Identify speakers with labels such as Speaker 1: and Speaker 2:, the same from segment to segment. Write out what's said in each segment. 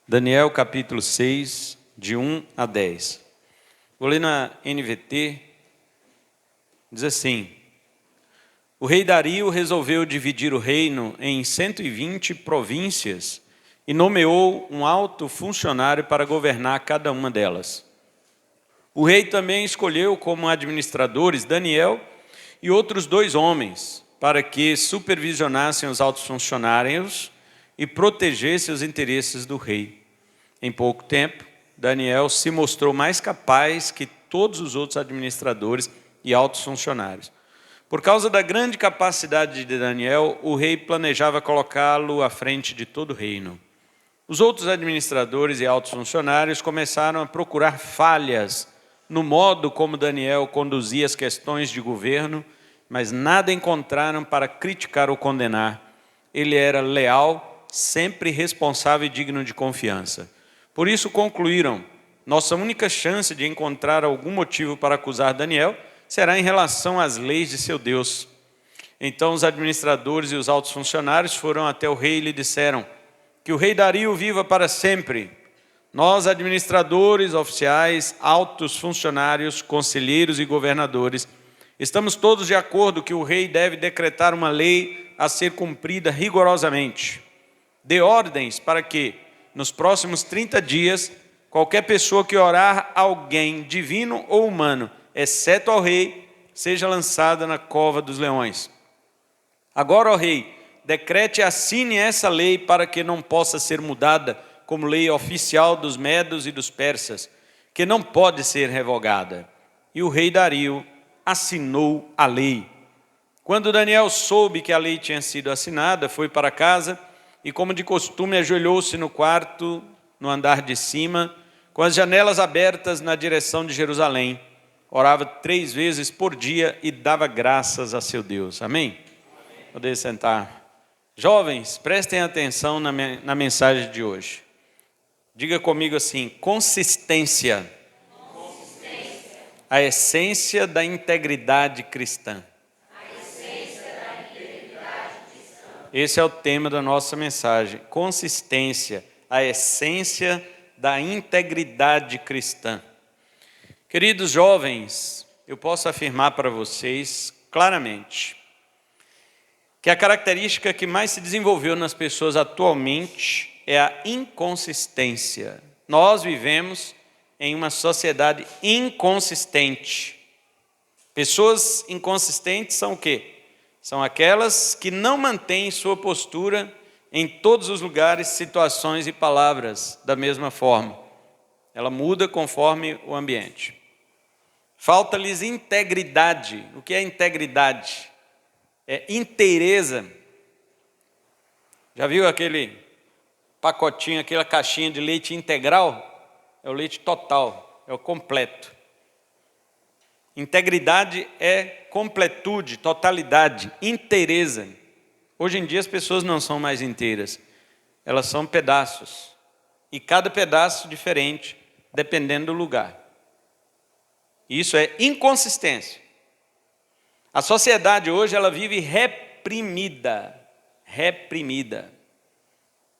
Speaker 1: Daniel capítulo 6, de 1 a 10. Vou ler na NVT, diz assim: O rei Dario resolveu dividir o reino em 120 províncias e nomeou um alto funcionário para governar cada uma delas. O rei também escolheu como administradores Daniel e outros 2 homens, para que supervisionassem os altos funcionários e protegessem os interesses do rei. Em pouco tempo, Daniel se mostrou mais capaz que todos os outros administradores e altos funcionários. Por causa da grande capacidade de Daniel, o rei planejava colocá-lo à frente de todo o reino. Os outros administradores e altos funcionários começaram a procurar falhas no modo como Daniel conduzia as questões de governo, mas nada encontraram para criticar ou condenar. Ele era leal, sempre responsável e digno de confiança. Por isso concluíram: nossa única chance de encontrar algum motivo para acusar Daniel será em relação às leis de seu Deus. Então os administradores e os altos funcionários foram até o rei e lhe disseram: que o rei Dario viva para sempre. Nós, administradores, oficiais, altos funcionários, conselheiros e governadores, estamos todos de acordo que o rei deve decretar uma lei a ser cumprida rigorosamente. Dê ordens para que, nos próximos 30 dias, qualquer pessoa que orar a alguém, divino ou humano, exceto ao rei, seja lançada na cova dos leões. Agora, ó rei, decrete e assine essa lei para que não possa ser mudada como lei oficial dos medos e dos persas, que não pode ser revogada. E o rei Dario assinou a lei. Quando Daniel soube que a lei tinha sido assinada, foi para casa e, como de costume, ajoelhou-se no quarto, no andar de cima, com as janelas abertas na direção de Jerusalém. Orava 3 vezes por dia e dava graças a seu Deus. Amém? Poder sentar. Jovens, prestem atenção na mensagem de hoje. Diga comigo assim: consistência. A essência da integridade cristã. Esse é o tema da nossa mensagem. Consistência, a essência da integridade cristã. Queridos jovens, eu posso afirmar para vocês claramente que a característica que mais se desenvolveu nas pessoas atualmente é a inconsistência. Nós vivemos em uma sociedade inconsistente. Pessoas inconsistentes são o quê? São aquelas que não mantêm sua postura em todos os lugares, situações e palavras da mesma forma. Ela muda conforme o ambiente. Falta-lhes integridade. O que é integridade? É inteireza. Já viu aquele pacotinho, aquela caixinha de leite integral? É o leite total, é o completo. Integridade é completude, totalidade, inteireza. Hoje em dia as pessoas não são mais inteiras, elas são pedaços. E cada pedaço diferente, dependendo do lugar. Isso é inconsistência. A sociedade hoje, ela vive reprimida.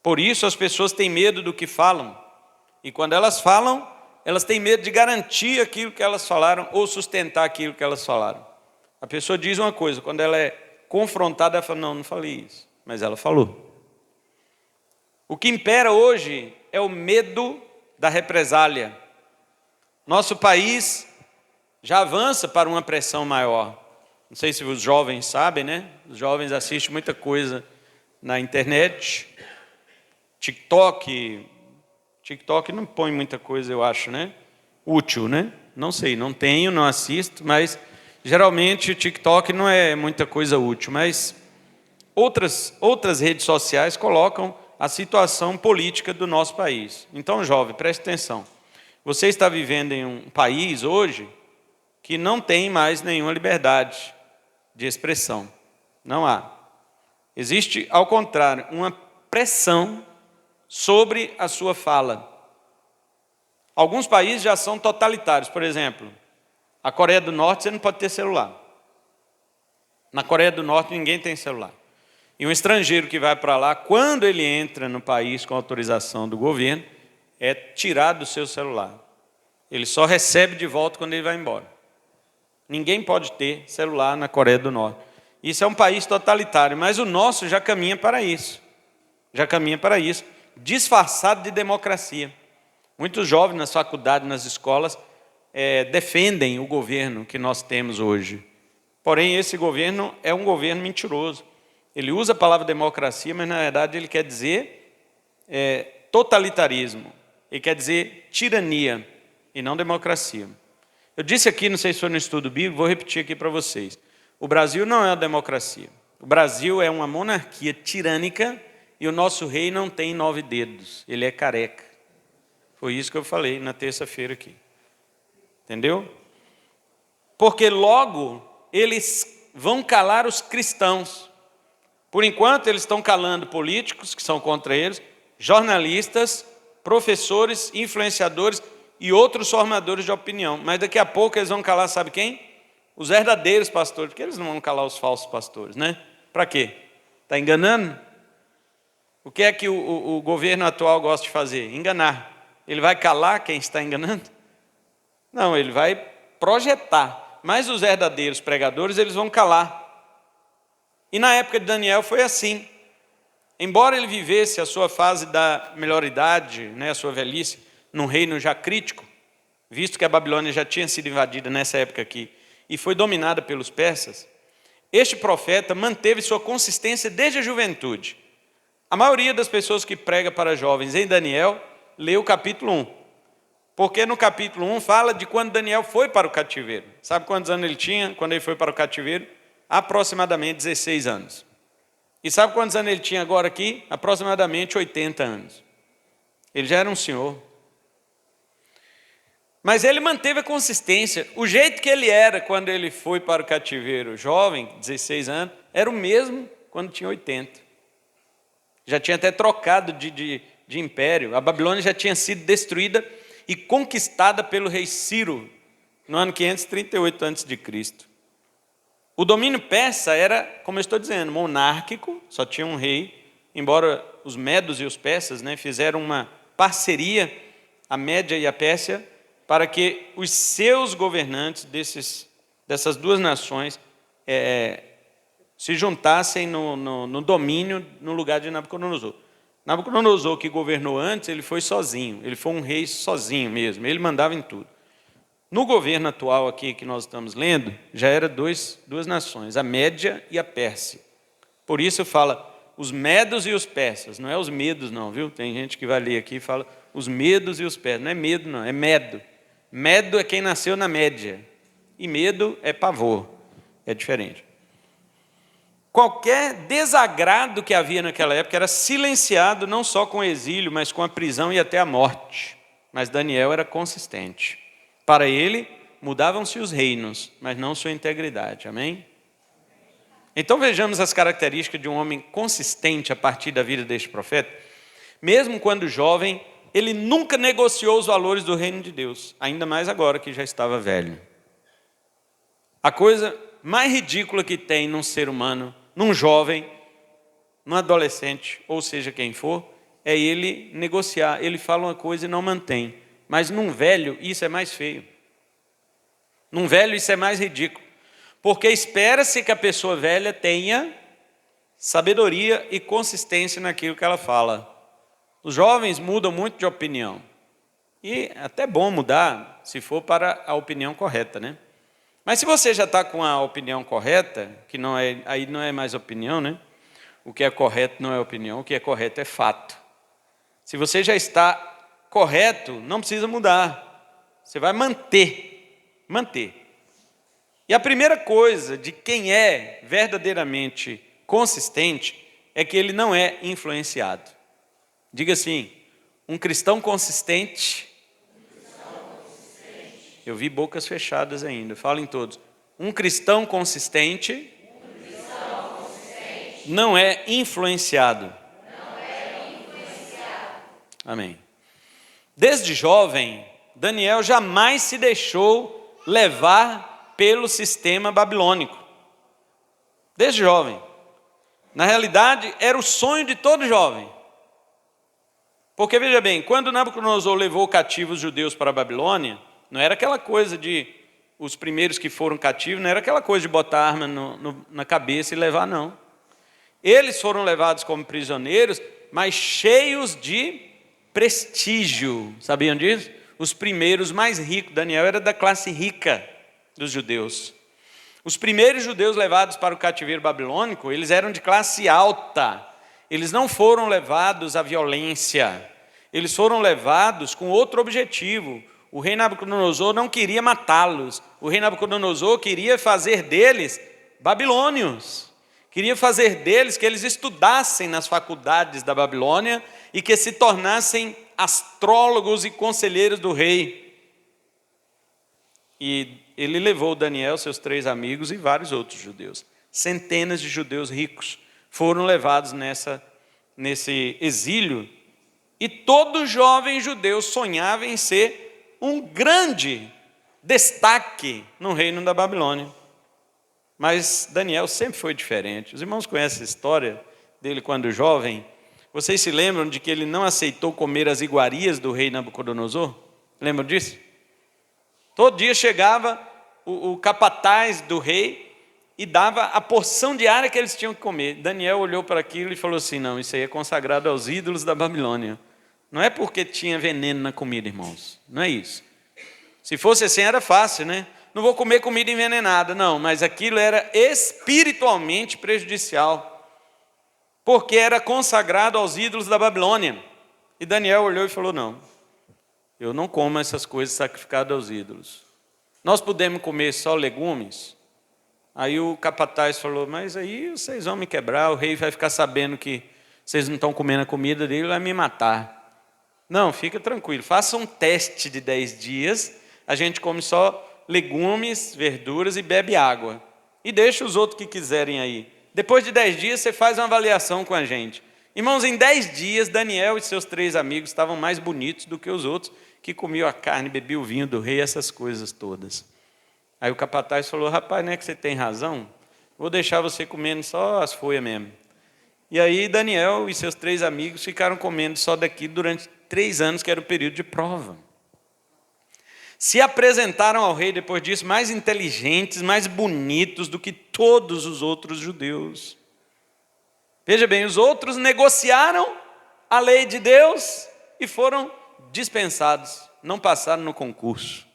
Speaker 1: Por isso as pessoas têm medo do que falam. E quando elas falam, elas têm medo de garantir aquilo que elas falaram ou sustentar aquilo que elas falaram. A pessoa diz uma coisa, quando ela é confrontada, ela fala: não falei isso, mas ela falou. O que impera hoje é o medo da represália. Nosso país já avança para uma pressão maior. Não sei se os jovens sabem, né? Os jovens assistem muita coisa na internet. TikTok não põe muita coisa, eu acho, né? Útil, né? Não sei, não tenho, não assisto, mas geralmente o TikTok não é muita coisa útil, mas outras redes sociais colocam a situação política do nosso país. Então, jovem, preste atenção. Você está vivendo em um país hoje que não tem mais nenhuma liberdade de expressão. Não há. Existe, ao contrário, uma pressão sobre a sua fala. Alguns países já são totalitários. Por exemplo, a Coreia do Norte, você não pode ter celular. Na Coreia do Norte ninguém tem celular. E um estrangeiro que vai para lá, quando ele entra no país com autorização do governo, é tirado do seu celular. Ele só recebe de volta quando ele vai embora. Ninguém pode ter celular na Coreia do Norte. Isso é um país totalitário, mas o nosso já caminha para isso. Já caminha para isso, disfarçado de democracia. Muitos jovens nas faculdades, nas escolas, defendem o governo que nós temos hoje. Porém, esse governo é um governo mentiroso. Ele usa a palavra democracia, mas na verdade ele quer dizer totalitarismo. Ele quer dizer tirania e não democracia. Eu disse aqui, não sei se foi no estudo bíblico, vou repetir aqui para vocês. O Brasil não é uma democracia. O Brasil é uma monarquia tirânica e o nosso rei não tem 9 dedos. Ele é careca. Foi isso que eu falei na terça-feira aqui. Entendeu? Porque logo eles vão calar os cristãos. Por enquanto eles estão calando políticos que são contra eles, jornalistas, professores, influenciadores e outros formadores de opinião. Mas daqui a pouco eles vão calar, sabe quem? Os verdadeiros pastores. Porque eles não vão calar os falsos pastores, né? Para quê? Está enganando? O que é que o governo atual gosta de fazer? Enganar. Ele vai calar quem está enganando? Não, ele vai projetar. Mas os verdadeiros pregadores, eles vão calar. E na época de Daniel foi assim. Embora ele vivesse a sua fase da melhoridade, né, a sua velhice, num reino já crítico, visto que a Babilônia já tinha sido invadida nessa época aqui, e foi dominada pelos persas, este profeta manteve sua consistência desde a juventude. A maioria das pessoas que prega para jovens em Daniel, lê o capítulo 1. Porque no capítulo 1 fala de quando Daniel foi para o cativeiro. Sabe quantos anos ele tinha quando ele foi para o cativeiro? Aproximadamente 16 anos. E sabe quantos anos ele tinha agora aqui? Aproximadamente 80 anos. Ele já era um senhor. Mas ele manteve a consistência. O jeito que ele era quando ele foi para o cativeiro, jovem, 16 anos, era o mesmo quando tinha 80. Já tinha até trocado de império. A Babilônia já tinha sido destruída e conquistada pelo rei Ciro no ano 538 a.C. O domínio persa era, como eu estou dizendo, monárquico, só tinha um rei, embora os medos e os persas, né, fizeram uma parceria, a Média e a Pérsia, para que os seus governantes dessas duas nações se juntassem no domínio no lugar de Nabucodonosor. Nabucodonosor, que governou antes, ele foi sozinho, ele foi um rei sozinho mesmo, ele mandava em tudo. No governo atual aqui que nós estamos lendo, já era duas nações, a Média e a Pérsia. Por isso fala os medos e os persas, não é os medos não, viu? Tem gente que vai ler aqui e fala os medos e os persas, não é medo não, é medo. Medo é quem nasceu na Média e medo é pavor, é diferente. Qualquer desagrado que havia naquela época era silenciado não só com o exílio, mas com a prisão e até a morte. Mas Daniel era consistente. Para ele, mudavam-se os reinos, mas não sua integridade. Amém? Então vejamos as características de um homem consistente a partir da vida deste profeta. Mesmo quando jovem, ele nunca negociou os valores do reino de Deus, ainda mais agora que já estava velho. A coisa mais ridícula que tem num ser humano, num jovem, num adolescente, ou seja quem for, é ele negociar. Ele fala uma coisa e não mantém. Mas num velho, isso é mais feio. Num velho, isso é mais ridículo. Porque espera-se que a pessoa velha tenha sabedoria e consistência naquilo que ela fala. Os jovens mudam muito de opinião. E é até bom mudar, se for para a opinião correta, né? Mas se você já está com a opinião correta, que não é, aí não é mais opinião, né? O que é correto não é opinião, o que é correto é fato. Se você já está correto, não precisa mudar. Você vai manter. E a primeira coisa de quem é verdadeiramente consistente é que ele não é influenciado. Diga assim, um cristão consistente. Eu vi bocas fechadas ainda, falem todos. Um cristão consistente, não é influenciado. Amém. Desde jovem, Daniel jamais se deixou levar pelo sistema babilônico. Desde jovem. Na realidade, era o sonho de todo jovem Porque, veja bem, quando Nabucodonosor levou cativos os judeus para a Babilônia, não era aquela coisa de, os primeiros que foram cativos, não era aquela coisa de botar arma na cabeça e levar, não. Eles foram levados como prisioneiros, mas cheios de prestígio. Sabiam disso? Os primeiros mais ricos, Daniel era da classe rica dos judeus. Os primeiros judeus levados para o cativeiro babilônico, eles eram de classe alta. Eles não foram levados à violência. Eles foram levados com outro objetivo. O rei Nabucodonosor não queria matá-los. O rei Nabucodonosor queria fazer deles babilônios. Queria fazer deles que eles estudassem nas faculdades da Babilônia e que se tornassem astrólogos e conselheiros do rei. E ele levou Daniel, seus 3 amigos e vários outros judeus. Centenas de judeus ricos foram levados nesse exílio. E todo jovem judeu sonhava em ser um grande destaque no reino da Babilônia. Mas Daniel sempre foi diferente. Os irmãos conhecem a história dele quando jovem. Vocês se lembram de que ele não aceitou comer as iguarias do rei Nabucodonosor? Lembram disso? Todo dia chegava o capataz do rei e dava a porção diária que eles tinham que comer. Daniel olhou para aquilo e falou assim, não, isso aí é consagrado aos ídolos da Babilônia. Não é porque tinha veneno na comida, irmãos. Não é isso. Se fosse assim era fácil, né? Não vou comer comida envenenada, não. Mas aquilo era espiritualmente prejudicial. Porque era consagrado aos ídolos da Babilônia. E Daniel olhou e falou, não, eu não como essas coisas sacrificadas aos ídolos. Nós podemos comer só legumes? Aí o capataz falou, mas aí vocês vão me quebrar, o rei vai ficar sabendo que vocês não estão comendo a comida dele, vai me matar. Não, fica tranquilo, faça um teste de 10 dias, a gente come só legumes, verduras e bebe água. E deixa os outros que quiserem aí. Depois de 10 dias você faz uma avaliação com a gente. Irmãos, em 10 dias, Daniel e seus 3 amigos estavam mais bonitos do que os outros, que comiam a carne, bebiam o vinho do rei, essas coisas todas. Aí o capataz falou, rapaz, não é que você tem razão? Vou deixar você comendo só as folhas mesmo. E aí Daniel e seus 3 amigos ficaram comendo só daquilo durante 3 anos, que era o período de prova. Se apresentaram ao rei depois disso mais inteligentes, mais bonitos do que todos os outros judeus. Veja bem, os outros negociaram a lei de Deus e foram dispensados, não passaram no concurso.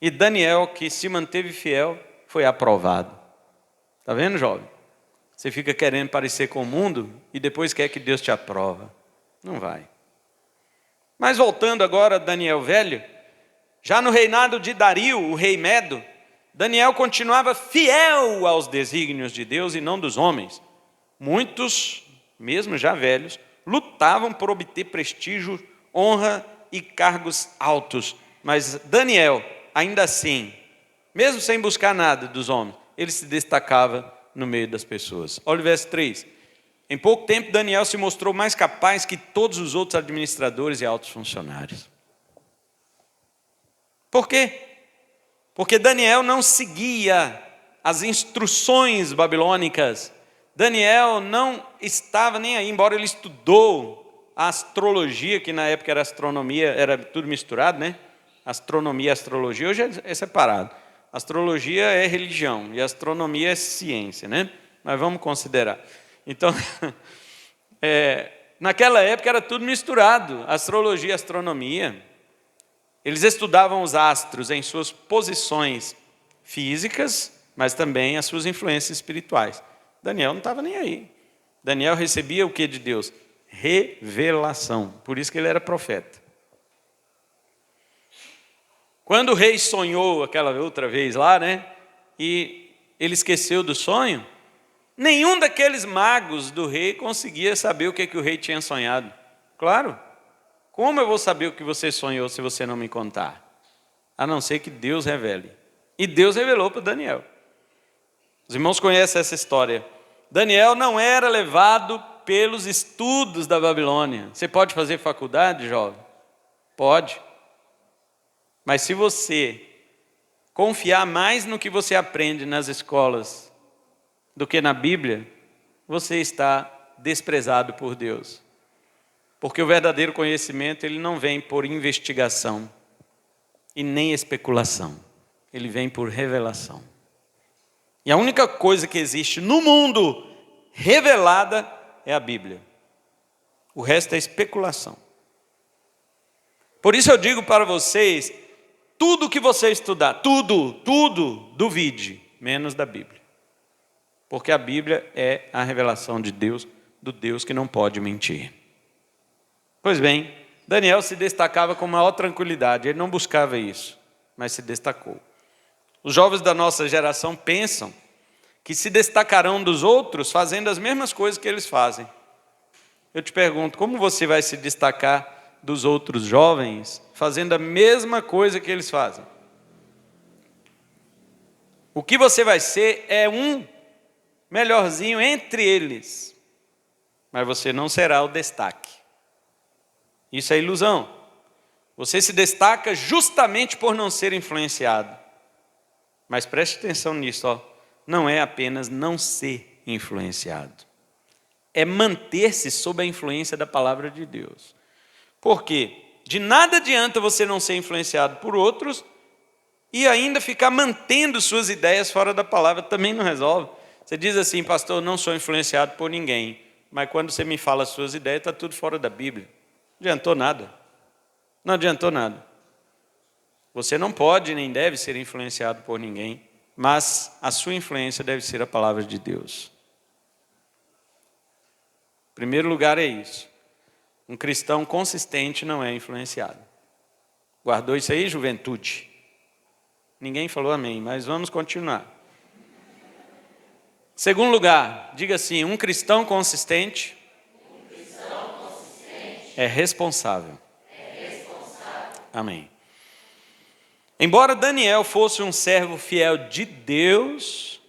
Speaker 1: E Daniel, que se manteve fiel, foi aprovado. Está vendo, jovem? Você fica querendo parecer com o mundo e depois quer que Deus te aprova. Não vai. Mas voltando agora a Daniel velho, já no reinado de Dario, o rei Medo, Daniel continuava fiel aos desígnios de Deus e não dos homens. Muitos, mesmo já velhos, lutavam por obter prestígio, honra e cargos altos. Mas Daniel, ainda assim, mesmo sem buscar nada dos homens, ele se destacava no meio das pessoas. Olha o verso 3. Em pouco tempo, Daniel se mostrou mais capaz que todos os outros administradores e altos funcionários. Por quê? Porque Daniel não seguia as instruções babilônicas. Daniel não estava nem aí, embora ele estudou a astrologia, que na época era astronomia, era tudo misturado, né? Astronomia e astrologia, hoje é separado. Astrologia é religião e astronomia é ciência, né? Mas vamos considerar. Então, naquela época era tudo misturado, astrologia e astronomia. Eles estudavam os astros em suas posições físicas, mas também as suas influências espirituais. Daniel não estava nem aí. Daniel recebia o que de Deus? Revelação. Por isso que ele era profeta. Quando o rei sonhou aquela outra vez lá, né? E ele esqueceu do sonho, nenhum daqueles magos do rei conseguia saber o que o rei tinha sonhado. Claro. Como eu vou saber o que você sonhou se você não me contar? A não ser que Deus revele. E Deus revelou para Daniel. Os irmãos conhecem essa história. Daniel não era levado pelos estudos da Babilônia. Você pode fazer faculdade, jovem? Pode. Mas se você confiar mais no que você aprende nas escolas do que na Bíblia, você está desprezado por Deus. Porque o verdadeiro conhecimento, ele não vem por investigação e nem especulação. Ele vem por revelação. E a única coisa que existe no mundo revelada é a Bíblia. O resto é especulação. Por isso eu digo para vocês, tudo que você estudar, tudo, duvide, menos da Bíblia. Porque a Bíblia é a revelação de Deus, do Deus que não pode mentir. Pois bem, Daniel se destacava com maior tranquilidade, ele não buscava isso, mas se destacou. Os jovens da nossa geração pensam que se destacarão dos outros fazendo as mesmas coisas que eles fazem. Eu te pergunto, como você vai se destacar dos outros jovens fazendo a mesma coisa que eles fazem? O que você vai ser é um melhorzinho entre eles, mas você não será o destaque. Isso é ilusão. Você se destaca justamente por não ser influenciado. Mas preste atenção nisso, ó. Não é apenas não ser influenciado. É manter-se sob a influência da palavra de Deus. Por quê? De nada adianta você não ser influenciado por outros e ainda ficar mantendo suas ideias fora da palavra, também não resolve. Você diz assim, pastor, eu não sou influenciado por ninguém, mas quando você me fala as suas ideias, está tudo fora da Bíblia. Não adiantou nada. Não adiantou nada. Você não pode nem deve ser influenciado por ninguém, mas a sua influência deve ser a palavra de Deus. Em primeiro lugar é isso. Um cristão consistente não é influenciado. Guardou isso aí, juventude? Ninguém falou amém, mas vamos continuar. Segundo lugar, diga assim, um cristão consistente é responsável. Amém. Embora Daniel fosse um servo fiel de Deus,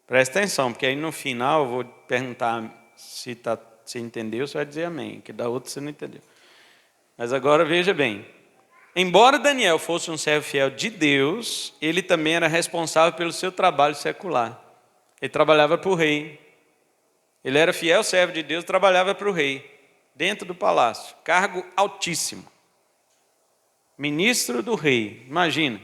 Speaker 1: presta atenção, porque aí no final eu vou perguntar se entendeu, você vai dizer amém, que da outra você não entendeu. Mas agora veja bem, embora Daniel fosse um servo fiel de Deus, ele também era responsável pelo seu trabalho secular. Ele trabalhava para o rei. Ele era fiel servo de Deus, trabalhava para o rei, dentro do palácio, cargo altíssimo. Ministro do rei, imagina.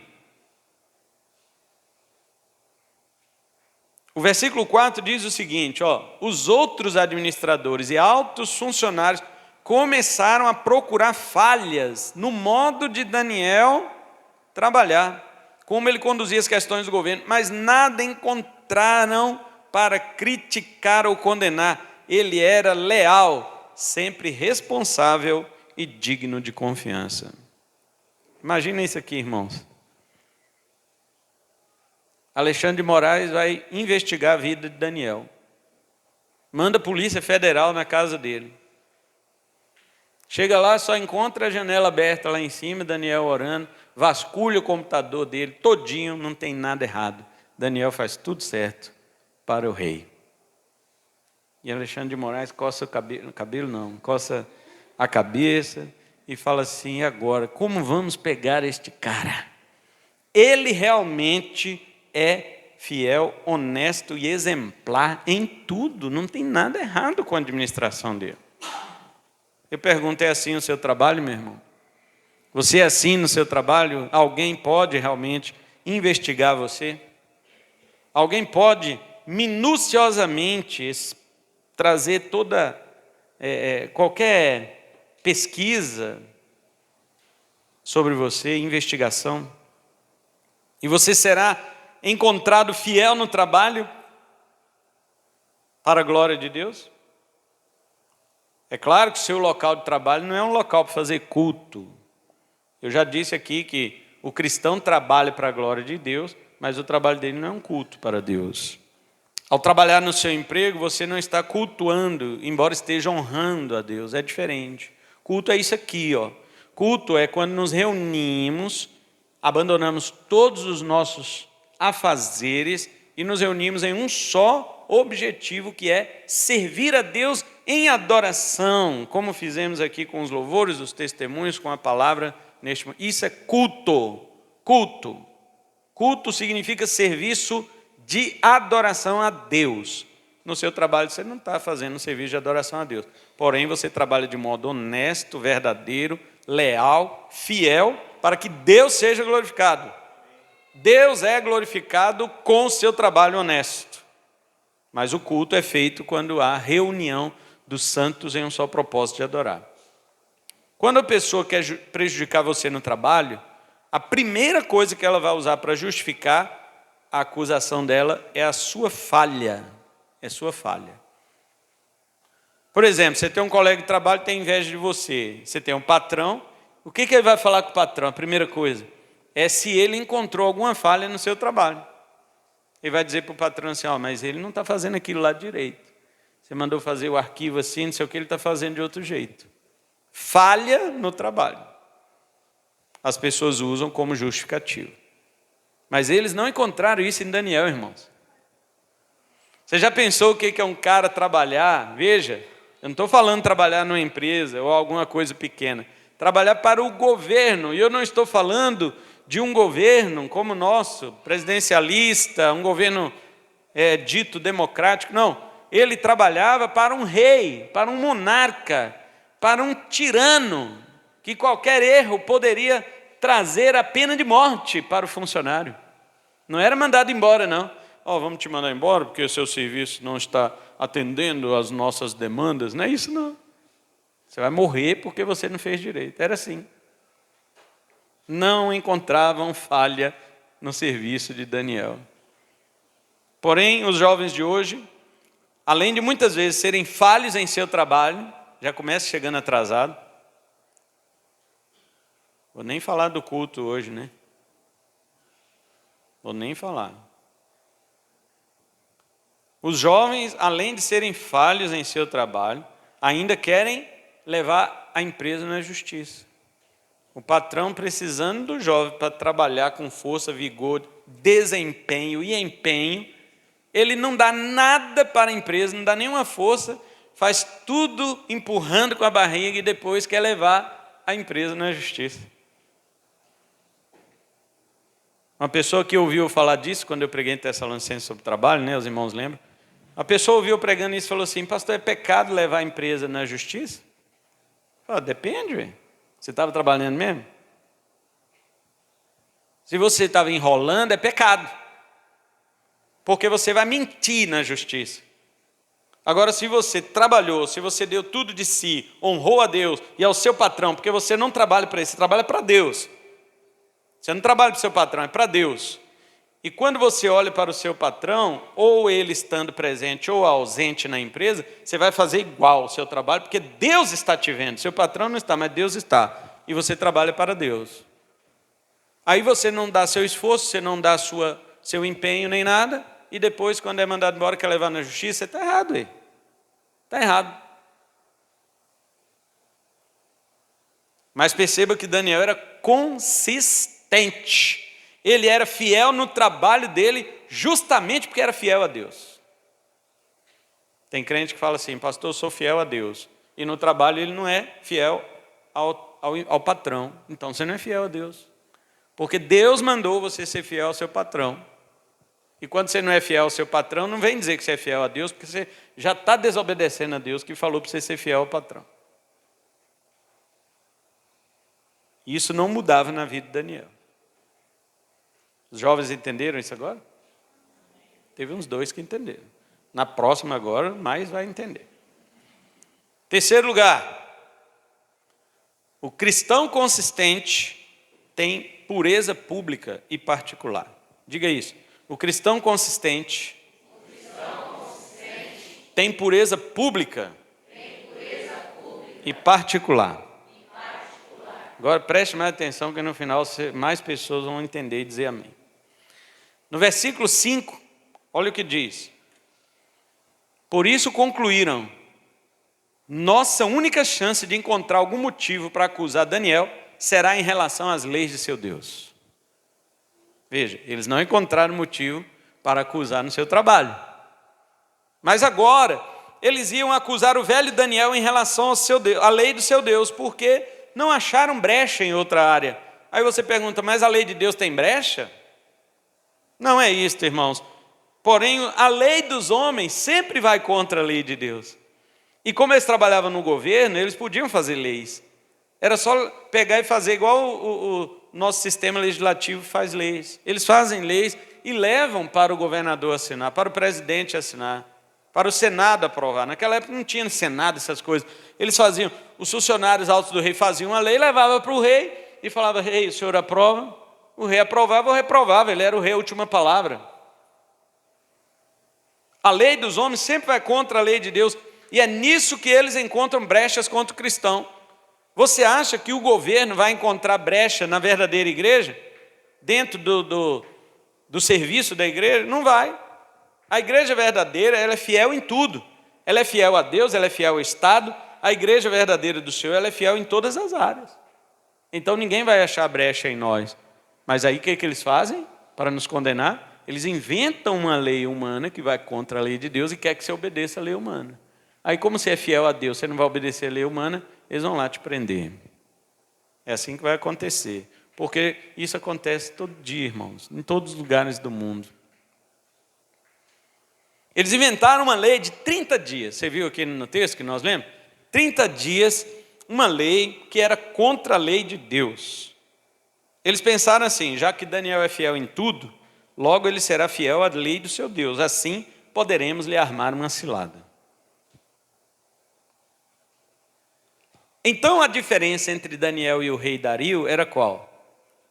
Speaker 1: O versículo 4 diz o seguinte, ó, os outros administradores e altos funcionários começaram a procurar falhas no modo de Daniel trabalhar, como ele conduzia as questões do governo, mas nada encontraram para criticar ou condenar. Ele era leal, sempre responsável e digno de confiança. Imagina isso aqui, irmãos. Alexandre de Moraes vai investigar a vida de Daniel. Manda a Polícia Federal na casa dele. Chega lá, só encontra a janela aberta lá em cima, Daniel orando, vasculha o computador dele, todinho, não tem nada errado. Daniel faz tudo certo para o rei. E Alexandre de Moraes coça o cabelo não, coça a cabeça e fala assim, e agora, como vamos pegar este cara? Ele realmente é fiel, honesto e exemplar em tudo, não tem nada errado com a administração dele. Eu pergunto, é assim o seu trabalho, meu irmão? Você é assim no seu trabalho? Alguém pode realmente investigar você? Alguém pode minuciosamente trazer toda, qualquer pesquisa sobre você, investigação? E você será encontrado fiel no trabalho para a glória de Deus? É claro que o seu local de trabalho não é um local para fazer culto. Eu já disse aqui que o cristão trabalha para a glória de Deus, mas o trabalho dele não é um culto para Deus. Ao trabalhar no seu emprego, você não está cultuando, embora esteja honrando a Deus, é diferente. Culto é isso aqui, ó. Culto é quando nos reunimos, abandonamos todos os nossos afazeres e nos reunimos em um só objetivo, que é servir a Deus em adoração, como fizemos aqui com os louvores, os testemunhos, com a palavra neste momento. Isso é culto. Culto significa serviço de adoração a Deus. no seu trabalho você não está fazendo um serviço de adoração a Deus. Porém, você trabalha de modo honesto, verdadeiro, leal, fiel, para que Deus seja glorificado. Deus é glorificado com o seu trabalho honesto. Mas o culto é feito quando há reunião dos santos em um só propósito de adorar. Quando a pessoa quer prejudicar você no trabalho, a primeira coisa que ela vai usar para justificar a acusação dela é a sua falha. É sua falha. Por exemplo, você tem um colega de trabalho que tem inveja de você. Você tem um patrão. O que ele vai falar com o patrão? A primeira coisa é se ele encontrou alguma falha no seu trabalho. Ele vai dizer para o patrão assim, mas ele não está fazendo aquilo lá direito. Você mandou fazer o arquivo assim, não sei o que, ele está fazendo de outro jeito. Falha no trabalho. As pessoas usam como justificativo. Mas eles não encontraram isso em Daniel, irmãos. Você já pensou o que é um cara trabalhar? Veja, eu não estou falando trabalhar numa empresa ou alguma coisa pequena. Trabalhar para o governo. E eu não estou falando de um governo como o nosso, presidencialista, um governo dito democrático. Não, ele trabalhava para um rei, para um monarca, para um tirano, que qualquer erro poderia trazer a pena de morte para o funcionário. Não era mandado embora, não. Vamos te mandar embora porque o seu serviço não está atendendo às nossas demandas. Não é isso, não. Você vai morrer porque você não fez direito. Era assim. Não encontravam falha no serviço de Daniel. Porém, os jovens de hoje, além de muitas vezes serem falhos em seu trabalho, já começam chegando atrasado. Vou nem falar do culto hoje, né? Vou nem falar. Os jovens, além de serem falhos em seu trabalho, ainda querem levar a empresa na justiça. O patrão precisando do jovem para trabalhar com força, vigor, desempenho e empenho, ele não dá nada para a empresa, não dá nenhuma força, faz tudo empurrando com a barriga e depois quer levar a empresa na justiça. Uma pessoa que ouviu falar disso, quando eu preguei em Tessalonicenses sobre trabalho, né, os irmãos lembram? A pessoa ouviu pregando isso e falou assim, pastor, é pecado levar a empresa na justiça? Depende, velho. Você estava trabalhando mesmo? Se você estava enrolando, é pecado. Porque você vai mentir na justiça. Agora, se você trabalhou, se você deu tudo de si, honrou a Deus e ao seu patrão, porque você não trabalha para ele, você trabalha para Deus. Você não trabalha para o seu patrão, é para Deus. E quando você olha para o seu patrão, ou ele estando presente ou ausente na empresa, você vai fazer igual o seu trabalho, porque Deus está te vendo. Seu patrão não está, mas Deus está. E você trabalha para Deus. Aí você não dá seu esforço, você não dá seu empenho nem nada, e depois, quando é mandado embora, quer levar na justiça, está errado aí. Está errado. Mas perceba que Daniel era consistente. Ele era fiel no trabalho dele, justamente porque era fiel a Deus. Tem crente que fala assim, pastor, eu sou fiel a Deus. E no trabalho ele não é fiel ao patrão. Então você não é fiel a Deus. Porque Deus mandou você ser fiel ao seu patrão. E quando você não é fiel ao seu patrão, não vem dizer que você é fiel a Deus, porque você já está desobedecendo a Deus que falou para você ser fiel ao patrão. E isso não mudava na vida de Daniel. Os jovens entenderam isso agora? Teve uns 2 que entenderam. Na próxima agora, mais vai entender. Terceiro lugar, o cristão consistente tem pureza pública e particular. Diga isso. O cristão consistente tem pureza pública e particular. Agora preste mais atenção que no final mais pessoas vão entender e dizer amém. No versículo 5, olha o que diz. Por isso concluíram, nossa única chance de encontrar algum motivo para acusar Daniel será em relação às leis de seu Deus. Veja, eles não encontraram motivo para acusar no seu trabalho. Mas agora, eles iam acusar o velho Daniel em relação ao seu Deus, à lei do seu Deus, porque não acharam brecha em outra área. Aí você pergunta, mas a lei de Deus tem brecha? Não é isso, irmãos. Porém, a lei dos homens sempre vai contra a lei de Deus. E como eles trabalhavam no governo, eles podiam fazer leis. Era só pegar e fazer igual o nosso sistema legislativo faz leis. Eles fazem leis e levam para o governador assinar, para o presidente assinar, para o Senado aprovar. Naquela época não tinha Senado, essas coisas. Eles faziam, os funcionários altos do rei faziam uma lei, levavam para o rei e falava: rei, o senhor aprova? O rei aprovava ou reprovava, ele era o rei, a última palavra. A lei dos homens sempre vai contra a lei de Deus, e é nisso que eles encontram brechas contra o cristão. Você acha que o governo vai encontrar brecha na verdadeira igreja? Dentro do serviço da igreja? Não vai. A igreja verdadeira, ela é fiel em tudo. Ela é fiel a Deus, ela é fiel ao Estado. A igreja verdadeira do Senhor, ela é fiel em todas as áreas. Então ninguém vai achar brecha em nós. Mas aí o que eles fazem para nos condenar? Eles inventam uma lei humana que vai contra a lei de Deus e quer que você obedeça a lei humana. Aí como você é fiel a Deus, você não vai obedecer a lei humana, eles vão lá te prender. É assim que vai acontecer. Porque isso acontece todo dia, irmãos, em todos os lugares do mundo. Eles inventaram uma lei de 30 dias. Você viu aqui no texto que nós lemos? 30 dias, uma lei que era contra a lei de Deus. Eles pensaram assim: já que Daniel é fiel em tudo, logo ele será fiel à lei do seu Deus. Assim poderemos lhe armar uma cilada. Então a diferença entre Daniel e o rei Dario era qual?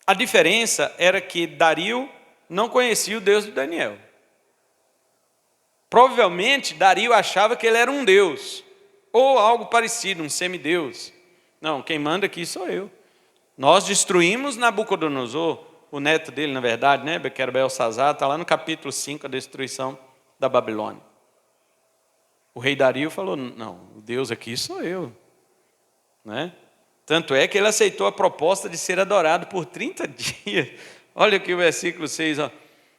Speaker 1: A diferença era que Dario não conhecia o Deus de Daniel. Provavelmente Dario achava que ele era um deus, ou algo parecido, um semideus. Não, quem manda aqui sou eu. Nós destruímos Nabucodonosor, o neto dele, na verdade, né? Que era Belsazar, está lá no capítulo 5, a destruição da Babilônia. O rei Dario falou: não, o Deus aqui sou eu. Né? Tanto é que ele aceitou a proposta de ser adorado por 30 dias. Olha aqui o versículo 6, ó.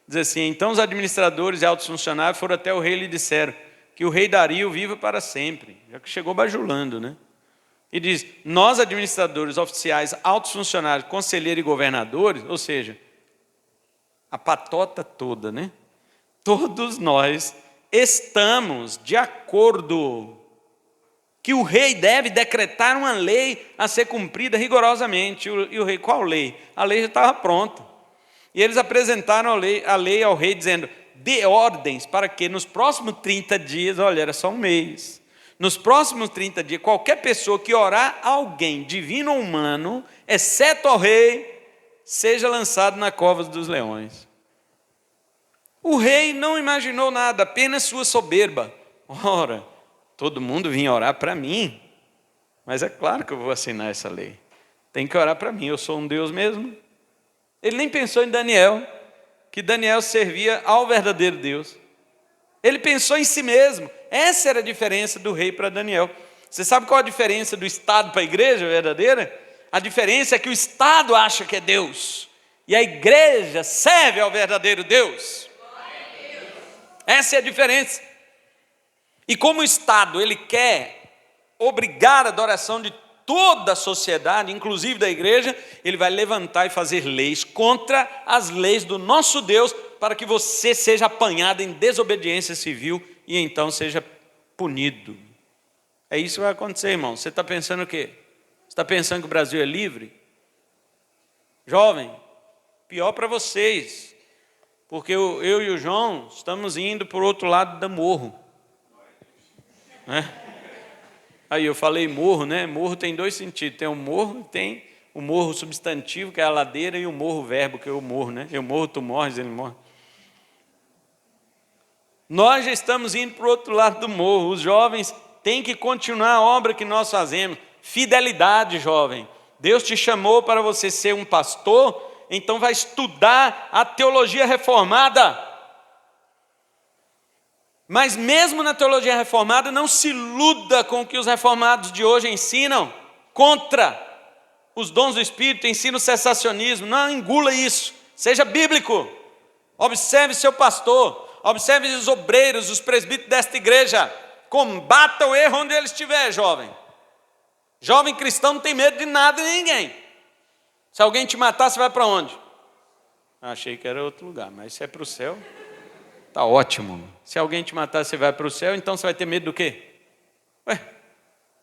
Speaker 1: Diz assim: então os administradores e altos funcionários foram até o rei e lhe disseram que o rei Dario viva para sempre, já que chegou bajulando, né? E diz: nós administradores, oficiais, altos funcionários, conselheiros e governadores, ou seja, a patota toda, né? Todos nós estamos de acordo que o rei deve decretar uma lei a ser cumprida rigorosamente. E o rei, qual lei? A lei já estava pronta. E eles apresentaram a lei ao rei, dizendo: dê ordens para que nos próximos 30 dias, olha, era só um mês, nos próximos 30 dias, qualquer pessoa que orar a alguém, divino ou humano, exceto ao rei, seja lançado na cova dos leões. O rei não imaginou nada, apenas sua soberba. Ora, todo mundo vinha orar para mim, mas é claro que eu vou assinar essa lei. Tem que orar para mim, eu sou um Deus mesmo. Ele nem pensou em Daniel, que Daniel servia ao verdadeiro Deus. Ele pensou em si mesmo. Essa era a diferença do rei para Daniel. Você sabe qual a diferença do Estado para a igreja verdadeira? A diferença é que o Estado acha que é Deus, e a igreja serve ao verdadeiro Deus. Essa é a diferença. E como o Estado, ele quer obrigar a adoração de toda a sociedade, inclusive da igreja, ele vai levantar e fazer leis contra as leis do nosso Deus, para que você seja apanhado em desobediência civil e então seja punido. É isso que vai acontecer, irmão. Você está pensando o quê? Você está pensando que o Brasil é livre? Jovem, pior para vocês, porque eu e o João estamos indo para o outro lado do morro. Aí eu falei morro, né? Morro tem dois sentidos. Tem o morro, tem o morro substantivo, que é a ladeira, e o morro verbo, que é o morro, né? Eu morro, tu morres, ele morre. Nós já estamos indo para o outro lado do morro. Os jovens têm que continuar a obra que nós fazemos. Fidelidade, jovem. Deus te chamou para você ser um pastor, então vai estudar a teologia reformada. Mas mesmo na teologia reformada, não se iluda com o que os reformados de hoje ensinam contra os dons do Espírito, ensinam o cessacionismo. Não engula isso, seja bíblico. Observe seu pastor, observe os obreiros, os presbíteros desta igreja. Combata o erro onde ele estiver, jovem. Jovem cristão não tem medo de nada e de ninguém. Se alguém te matar, você vai para onde? Achei que era outro lugar, mas se é para o céu, Tá ótimo. Se alguém te matar, você vai para o céu, então você vai ter medo do quê? Ué,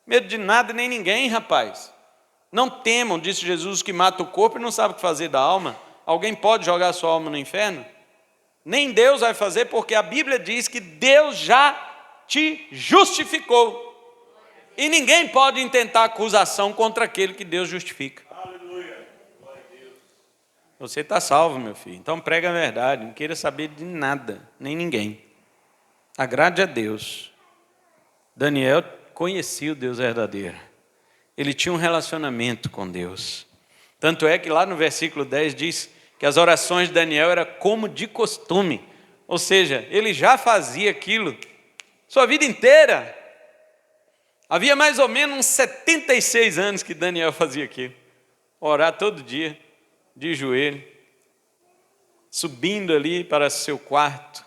Speaker 1: medo de nada nem ninguém, rapaz. Não temam, disse Jesus, que mata o corpo e não sabe o que fazer da alma. Alguém pode jogar sua alma no inferno? Nem Deus vai fazer, porque a Bíblia diz que Deus já te justificou. E ninguém pode intentar acusação contra aquele que Deus justifica. Aleluia. Você está salvo, meu filho. Então prega a verdade, não queira saber de nada, nem ninguém. Agrade a Deus. Daniel conhecia o Deus verdadeiro. Ele tinha um relacionamento com Deus. Tanto é que lá no versículo 10 diz que as orações de Daniel eram como de costume. Ou seja, ele já fazia aquilo sua vida inteira. Havia mais ou menos uns 76 anos que Daniel fazia aquilo. Orar todo dia, de joelho, subindo ali para seu quarto.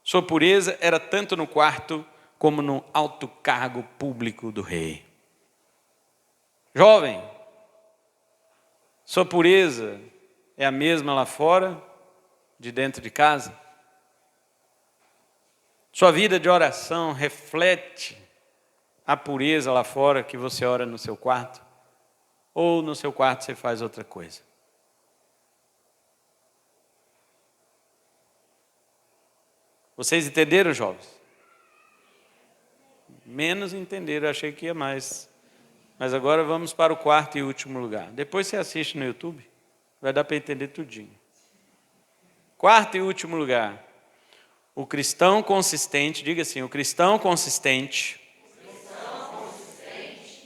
Speaker 1: Sua pureza era tanto no quarto como no alto cargo público do rei. Jovem, sua pureza é a mesma lá fora, de dentro de casa? Sua vida de oração reflete a pureza lá fora que você ora no seu quarto? Ou no seu quarto você faz outra coisa? Vocês entenderam, jovens? Menos entenderam, eu achei que ia mais. Mas agora vamos para o quarto e último lugar. Depois você assiste no YouTube, vai dar para entender tudinho. Quarto e último lugar. O cristão consistente, diga assim, o cristão consistente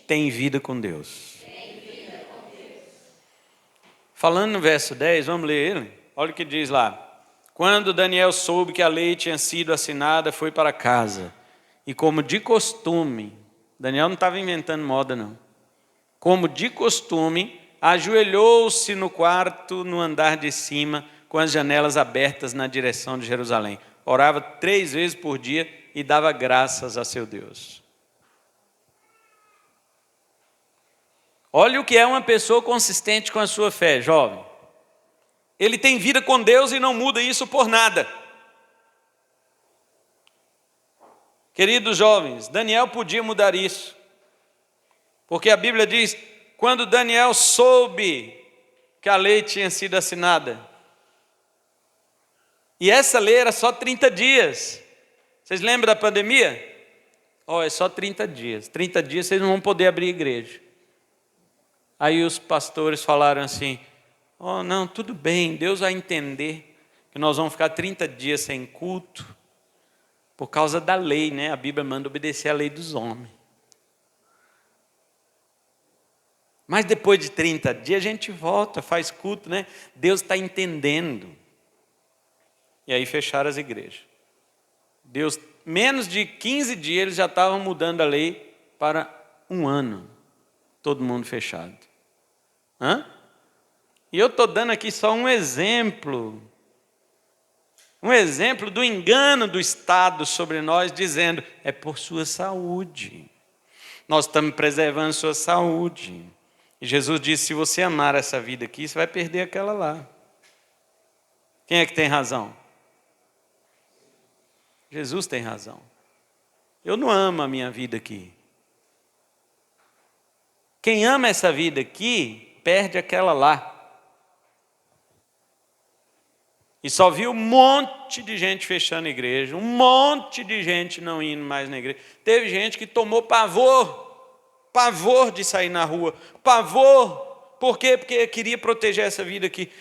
Speaker 1: tem vida com Deus. Falando no verso 10, vamos ler ele? Olha o que diz lá. Quando Daniel soube que a lei tinha sido assinada, foi para casa. E como de costume, Daniel não estava inventando moda não. Como de costume, ajoelhou-se no quarto, no andar de cima, com as janelas abertas na direção de Jerusalém. Orava 3 vezes por dia e dava graças a seu Deus. Olha o que é uma pessoa consistente com a sua fé, jovem. Ele tem vida com Deus e não muda isso por nada. Queridos jovens, Daniel podia mudar isso. Porque a Bíblia diz, quando Daniel soube que a lei tinha sido assinada. E essa lei era só 30 dias. Vocês lembram da pandemia? É só 30 dias. 30 dias vocês não vão poder abrir igreja. Aí os pastores falaram assim, não, tudo bem, Deus vai entender que nós vamos ficar 30 dias sem culto por causa da lei, né? A Bíblia manda obedecer à lei dos homens. Mas depois de 30 dias a gente volta, faz culto, né? Deus está entendendo. E aí fecharam as igrejas. Deus, menos de 15 dias eles já estavam mudando a lei para 1 ano. Todo mundo fechado. E eu estou dando aqui só um exemplo. Um exemplo do engano do Estado sobre nós, dizendo, é por sua saúde. Nós estamos preservando sua saúde. E Jesus disse, se você amar essa vida aqui, você vai perder aquela lá. Quem é que tem razão? Jesus tem razão. Eu não amo a minha vida aqui. Quem ama essa vida aqui, perde aquela lá. E só viu um monte de gente fechando a igreja, um monte de gente não indo mais na igreja. Teve gente que tomou pavor de sair na rua, pavor. Por quê? Porque queria proteger essa vida aqui.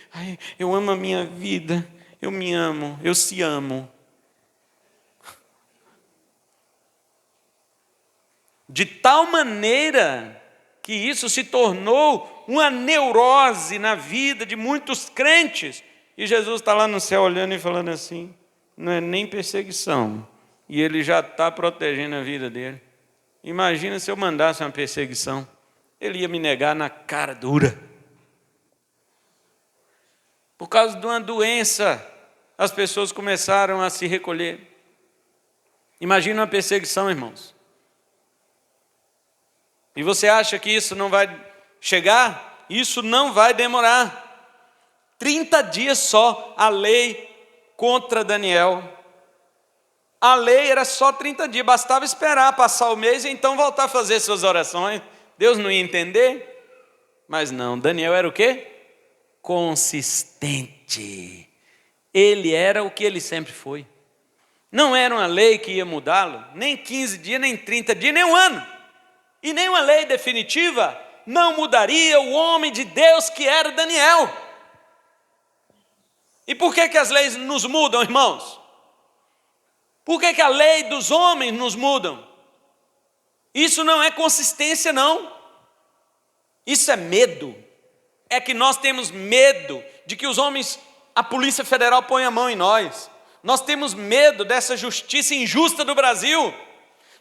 Speaker 1: Eu amo a minha vida, eu me amo, eu se amo. De tal maneira que isso se tornou uma neurose na vida de muitos crentes. E Jesus está lá no céu olhando e falando assim, não é nem perseguição. E ele já está protegendo a vida dele. Imagina se eu mandasse uma perseguição. Ele ia me negar na cara dura. Por causa de uma doença, as pessoas começaram a se recolher. Imagina uma perseguição, irmãos. E você acha que isso não vai chegar? Isso não vai demorar. 30 dias só a lei contra Daniel A lei era só 30 dias, bastava esperar passar o mês e então voltar a fazer suas orações. Deus não ia entender? Mas não, Daniel era o quê? Consistente. Ele era o que ele sempre foi. Não era uma lei que ia mudá-lo, nem 15 dias, nem 30 dias, nem um ano. E nem uma lei definitiva não mudaria o homem de Deus que era Daniel. E por que as leis nos mudam, irmãos? Por que a lei dos homens nos mudam? Isso não é consistência, não. Isso é medo. É que nós temos medo de que os homens, a Polícia Federal ponha a mão em nós. Nós temos medo dessa justiça injusta do Brasil.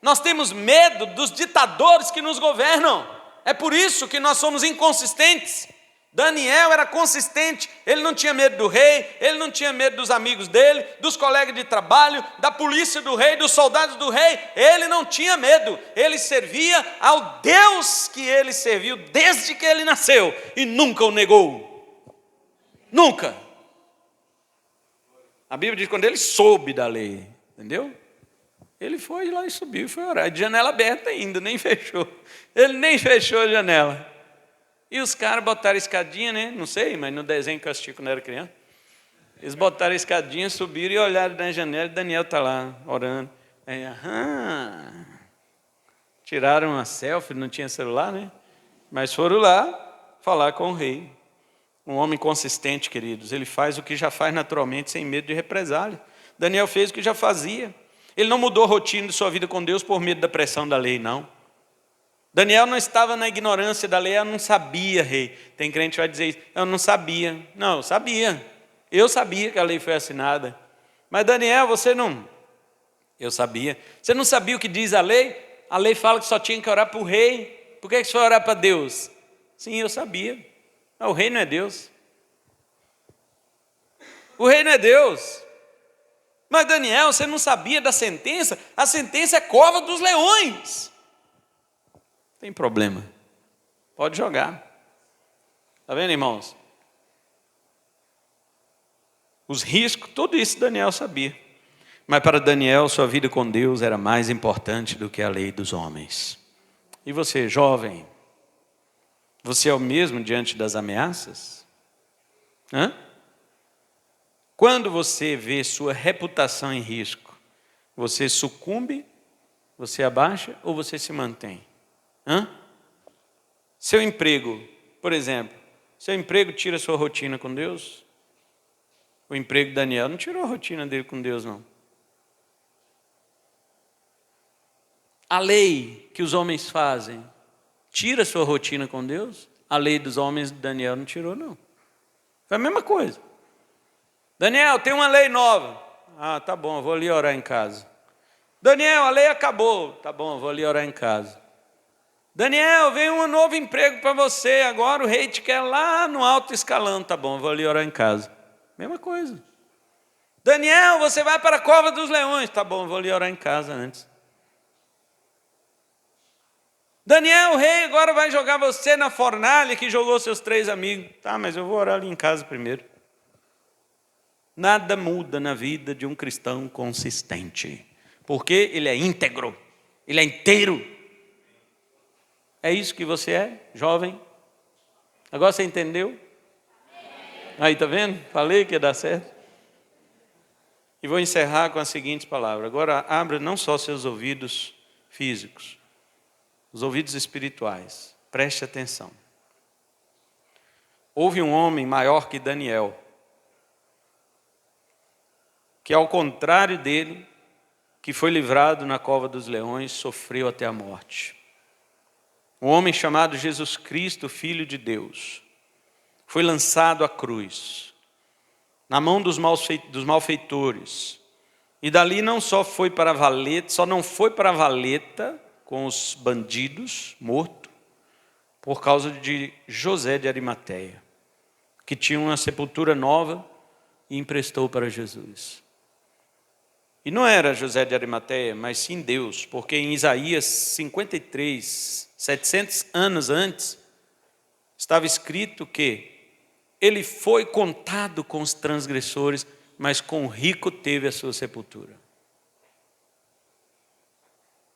Speaker 1: Nós temos medo dos ditadores que nos governam. É por isso que nós somos inconsistentes. Daniel era consistente, ele não tinha medo do rei, ele não tinha medo dos amigos dele, dos colegas de trabalho, da polícia do rei, dos soldados do rei. Ele não tinha medo, ele servia ao Deus que ele serviu desde que ele nasceu e nunca o negou. Nunca. A Bíblia diz que quando ele soube da lei, entendeu? Ele foi lá e subiu e foi orar, de janela aberta ainda, nem fechou. Ele nem fechou a janela. E os caras botaram escadinha, né? Não sei, mas no desenho que eu assisti quando eu era criança. Eles botaram escadinha, subiram e olharam na janela e Daniel está lá, orando. Aí, tiraram uma selfie, não tinha celular, né? Mas foram lá falar com o rei. Um homem consistente, queridos. Ele faz o que já faz naturalmente, sem medo de represália. Daniel fez o que já fazia. Ele não mudou a rotina de sua vida com Deus por medo da pressão da lei, não. Daniel não estava na ignorância da lei, eu não sabia, rei. Tem crente que vai dizer isso, eu não sabia. Não, eu sabia. Eu sabia que a lei foi assinada. Mas Daniel, você não... Eu sabia. Você não sabia o que diz a lei? A lei fala que só tinha que orar para o rei. Por que você foi orar para Deus? Sim, eu sabia. O rei não é Deus. O rei não é Deus. Mas Daniel, você não sabia da sentença? A sentença é cova dos leões. Tem problema. Pode jogar. Está vendo, irmãos? Os riscos, tudo isso Daniel sabia. Mas para Daniel, sua vida com Deus era mais importante do que a lei dos homens. E você, jovem? Você é o mesmo diante das ameaças? Hã? Quando você vê sua reputação em risco, você sucumbe, você abaixa ou você se mantém? Seu emprego, por exemplo, seu emprego tira sua rotina com Deus? O emprego de Daniel não tirou a rotina dele com Deus, não. A lei que os homens fazem tira sua rotina com Deus? A lei dos homens de Daniel não tirou, não. Foi a mesma coisa. Daniel, tem uma lei nova. Ah, tá bom, eu vou ali orar em casa. Daniel, a lei acabou. Tá bom, eu vou ali orar em casa. Daniel, vem um novo emprego para você. Agora o rei te quer lá no alto escalão. Tá bom, eu vou ali orar em casa. Mesma coisa. Daniel, você vai para a cova dos leões. Tá bom, eu vou ali orar em casa antes. Daniel, o rei agora vai jogar você na fornalha que jogou seus 3 amigos. Tá, mas eu vou orar ali em casa primeiro. Nada muda na vida de um cristão consistente. Porque ele é íntegro. Ele é inteiro. É isso que você é, jovem? Agora você entendeu? Aí, tá vendo? Falei que ia dar certo. E vou encerrar com as seguintes palavras. Agora, abra não só seus ouvidos físicos, os ouvidos espirituais. Preste atenção. Houve um homem maior que Daniel, que ao contrário dele, que foi livrado na cova dos leões, sofreu até a morte. Um homem chamado Jesus Cristo, Filho de Deus, foi lançado à cruz, na mão dos malfeitores, e dali não só foi para a valeta, só não foi para a valeta com os bandidos, morto, por causa de José de Arimateia, que tinha uma sepultura nova e emprestou para Jesus. E não era José de Arimateia, mas sim Deus, porque em Isaías 53, 700 anos antes, estava escrito que ele foi contado com os transgressores, mas com o rico teve a sua sepultura.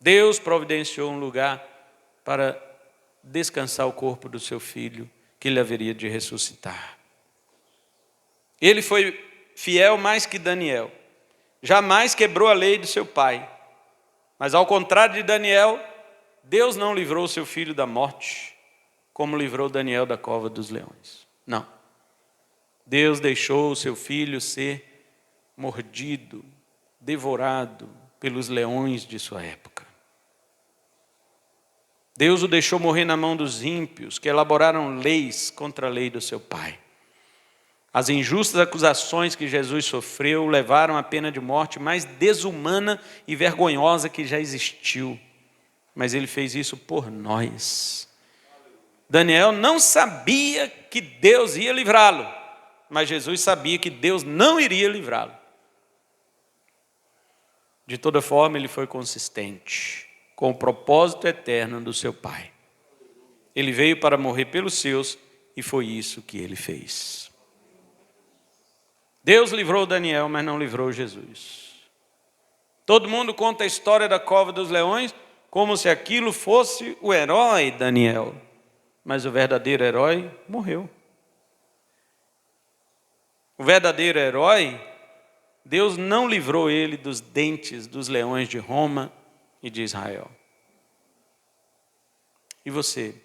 Speaker 1: Deus providenciou um lugar para descansar o corpo do seu filho, que ele haveria de ressuscitar. Ele foi fiel mais que Daniel. Jamais quebrou a lei do seu pai. Mas ao contrário de Daniel, Deus não livrou seu filho da morte, como livrou Daniel da cova dos leões. Não. Deus deixou o seu filho ser mordido, devorado pelos leões de sua época. Deus o deixou morrer na mão dos ímpios, que elaboraram leis contra a lei do seu pai. As injustas acusações que Jesus sofreu levaram à pena de morte mais desumana e vergonhosa que já existiu. Mas ele fez isso por nós. Daniel não sabia que Deus ia livrá-lo, mas Jesus sabia que Deus não iria livrá-lo. De toda forma, ele foi consistente com o propósito eterno do seu Pai. Ele veio para morrer pelos seus e foi isso que ele fez. Deus livrou Daniel, mas não livrou Jesus. Todo mundo conta a história da cova dos leões como se aquilo fosse o herói Daniel. Mas o verdadeiro herói morreu. O verdadeiro herói, Deus não livrou ele dos dentes dos leões de Roma e de Israel. E você,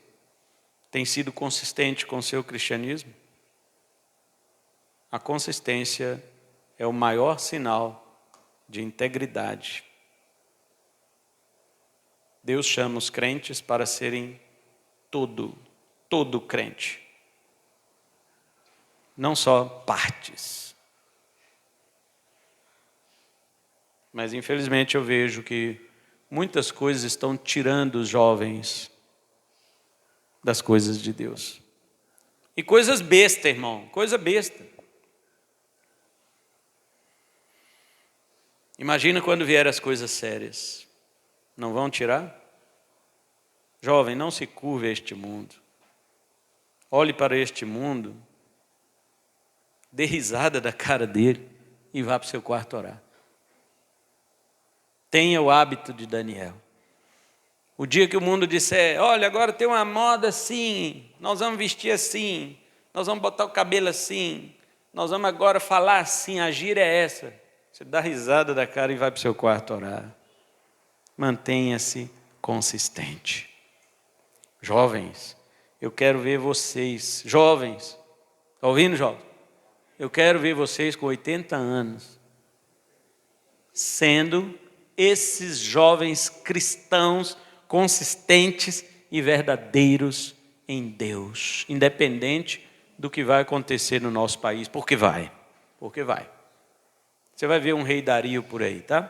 Speaker 1: tem sido consistente com o seu cristianismo? A consistência é o maior sinal de integridade. Deus chama os crentes para serem todo crente. Não só partes. Mas infelizmente eu vejo que muitas coisas estão tirando os jovens das coisas de Deus. E coisas besta, irmão, coisa besta. Imagina quando vier as coisas sérias. Não vão tirar? Jovem, não se curve a este mundo. Olhe para este mundo, dê risada da cara dele e vá para o seu quarto orar. Tenha o hábito de Daniel. O dia que o mundo disser, olha, agora tem uma moda assim, nós vamos vestir assim, nós vamos botar o cabelo assim, nós vamos agora falar assim, a gíria é essa. Você dá risada da cara e vai para o seu quarto orar. Mantenha-se consistente. Jovens, eu quero ver vocês, jovens, está ouvindo, jovens? Eu quero ver vocês com 80 anos, sendo esses jovens cristãos consistentes e verdadeiros em Deus, independente do que vai acontecer no nosso país, porque vai. Você vai ver um rei Dario por aí, tá?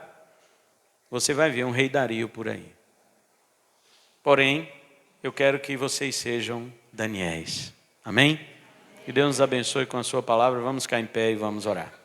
Speaker 1: Você vai ver um rei Dario por aí. Porém, eu quero que vocês sejam Daniéis. Amém? Que Deus nos abençoe com a sua palavra. Vamos ficar em pé e vamos orar.